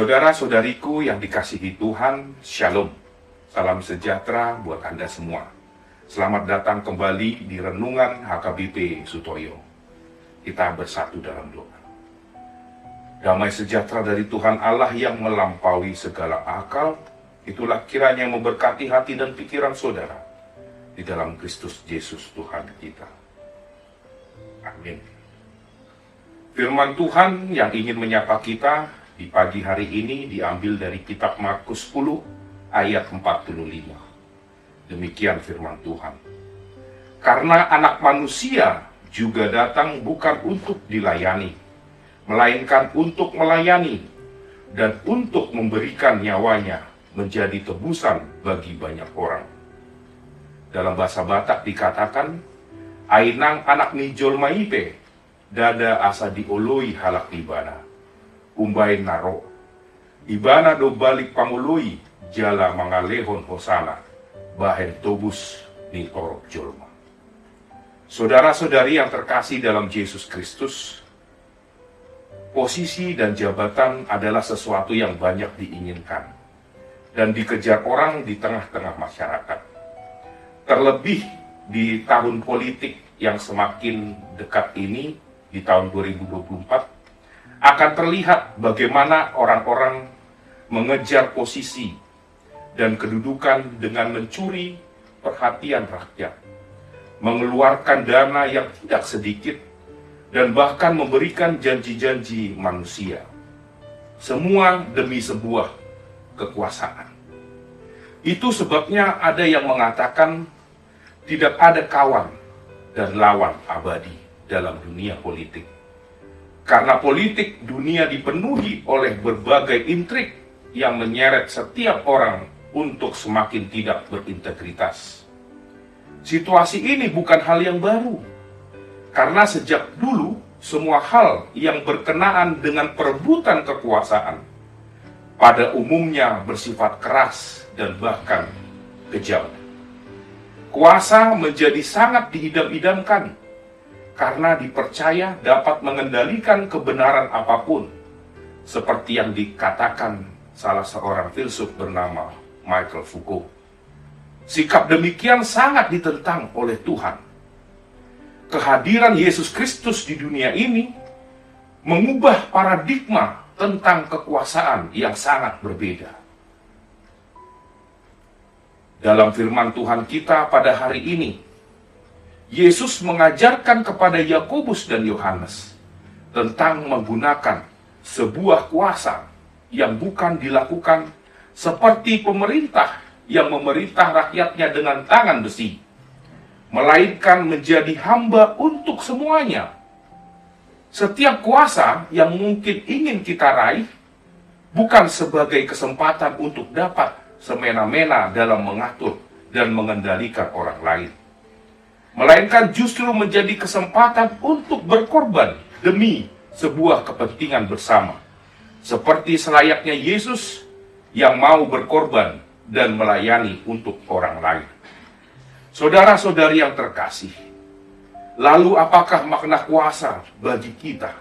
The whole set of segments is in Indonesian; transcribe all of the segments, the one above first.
Saudara-saudariku yang dikasihi Tuhan, Shalom. Salam sejahtera buat Anda semua. Selamat datang kembali di Renungan HKBP Sutoyo. Kita bersatu dalam doa. Damai sejahtera dari Tuhan Allah yang melampaui segala akal, itulah kiranya memberkati hati dan pikiran saudara di dalam Kristus Yesus Tuhan kita. Amin. Firman Tuhan yang ingin menyapa kita di pagi hari ini diambil dari kitab Markus 10 ayat 45. Demikian firman Tuhan. Karena anak manusia juga datang bukan untuk dilayani, melainkan untuk melayani dan untuk memberikan nyawanya menjadi tebusan bagi banyak orang. Dalam bahasa Batak dikatakan, Ainang anak ni jolma ipe, dada asa dioloi halak nibana. Umbai naro, ibana do balik pangului, jala mangalehon hosana, bahen tobus ni torok jolma. Saudara-saudari yang terkasih dalam Yesus Kristus, posisi dan jabatan adalah sesuatu yang banyak diinginkan dan dikejar orang di tengah-tengah masyarakat. Terlebih di tahun politik yang semakin dekat ini, di tahun 2024, akan terlihat bagaimana orang-orang mengejar posisi dan kedudukan dengan mencuri perhatian rakyat, mengeluarkan dana yang tidak sedikit, dan bahkan memberikan janji-janji manusia. Semua demi sebuah kekuasaan. Itu sebabnya ada yang mengatakan tidak ada kawan dan lawan abadi dalam dunia politik. Karena politik dunia dipenuhi oleh berbagai intrik yang menyeret setiap orang untuk semakin tidak berintegritas. Situasi ini bukan hal yang baru, karena sejak dulu semua hal yang berkenaan dengan perebutan kekuasaan pada umumnya bersifat keras dan bahkan kejam. Kuasa menjadi sangat diidam-idamkan karena dipercaya dapat mengendalikan kebenaran apapun, seperti yang dikatakan salah seorang filsuf bernama Michel Foucault. Sikap demikian sangat ditentang oleh Tuhan. Kehadiran Yesus Kristus di dunia ini mengubah paradigma tentang kekuasaan yang sangat berbeda. Dalam firman Tuhan kita pada hari ini, Yesus mengajarkan kepada Yakobus dan Yohanes tentang menggunakan sebuah kuasa yang bukan dilakukan seperti pemerintah yang memerintah rakyatnya dengan tangan besi, melainkan menjadi hamba untuk semuanya. Setiap kuasa yang mungkin ingin kita raih bukan sebagai kesempatan untuk dapat semena-mena dalam mengatur dan mengendalikan orang lain, melainkan justru menjadi kesempatan untuk berkorban demi sebuah kepentingan bersama, seperti selayaknya Yesus yang mau berkorban dan melayani untuk orang lain. Saudara-saudari yang terkasih, lalu apakah makna kuasa bagi kita?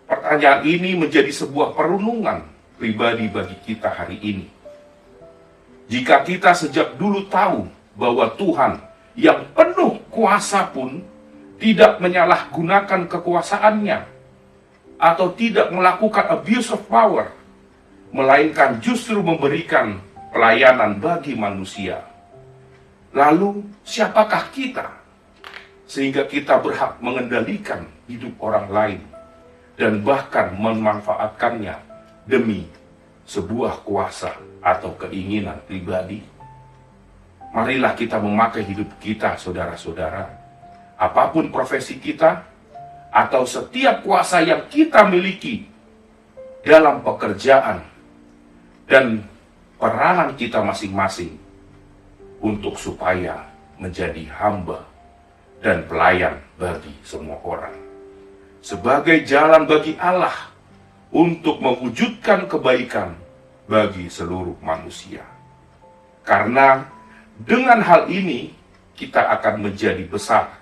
Pertanyaan ini menjadi sebuah perenungan pribadi bagi kita hari ini. Jika kita sejak dulu tahu bahwa Tuhan yang penuh kuasa pun tidak menyalahgunakan kekuasaannya atau tidak melakukan abuse of power, melainkan justru memberikan pelayanan bagi manusia. Lalu siapakah kita sehingga kita berhak mengendalikan hidup orang lain dan bahkan memanfaatkannya demi sebuah kuasa atau keinginan pribadi? Marilah kita memakai hidup kita, saudara-saudara, apapun profesi kita, atau setiap kuasa yang kita miliki dalam pekerjaan dan peranan kita masing-masing, untuk supaya menjadi hamba dan pelayan bagi semua orang, sebagai jalan bagi Allah untuk mewujudkan kebaikan bagi seluruh manusia. Karena dengan hal ini, kita akan menjadi besar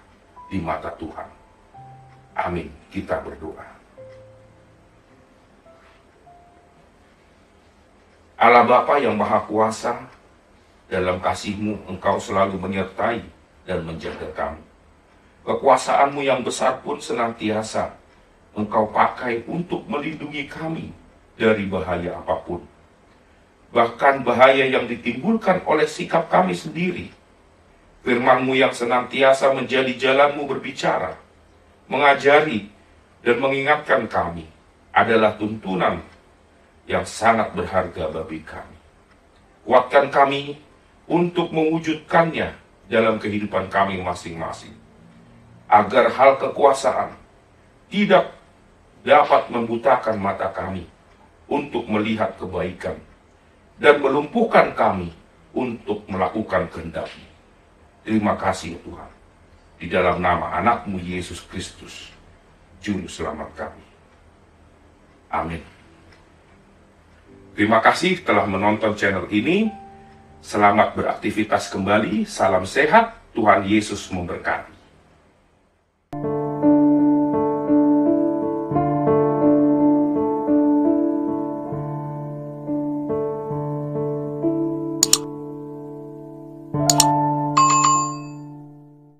di mata Tuhan. Amin. Kita berdoa. Allah Bapa yang Maha Kuasa, dalam kasih-Mu Engkau selalu menyertai dan menjaga kami. Kekuasaan-Mu yang besar pun senantiasa Engkau pakai untuk melindungi kami dari bahaya apapun. Bahkan bahaya yang ditimbulkan oleh sikap kami sendiri. Firman-Mu yang senantiasa menjadi jalan-Mu berbicara, mengajari, dan mengingatkan kami adalah tuntunan yang sangat berharga bagi kami. Kuatkan kami untuk mewujudkannya dalam kehidupan kami masing-masing, agar hal kekuasaan tidak dapat membutakan mata kami untuk melihat kebaikan dan melumpuhkan kami untuk melakukan kehendak-Mu. Terima kasih Tuhan, di dalam nama anak-Mu Yesus Kristus, Juru Selamat kami. Amin. Terima kasih telah menonton channel ini. Selamat beraktivitas kembali. Salam sehat. Tuhan Yesus memberkati.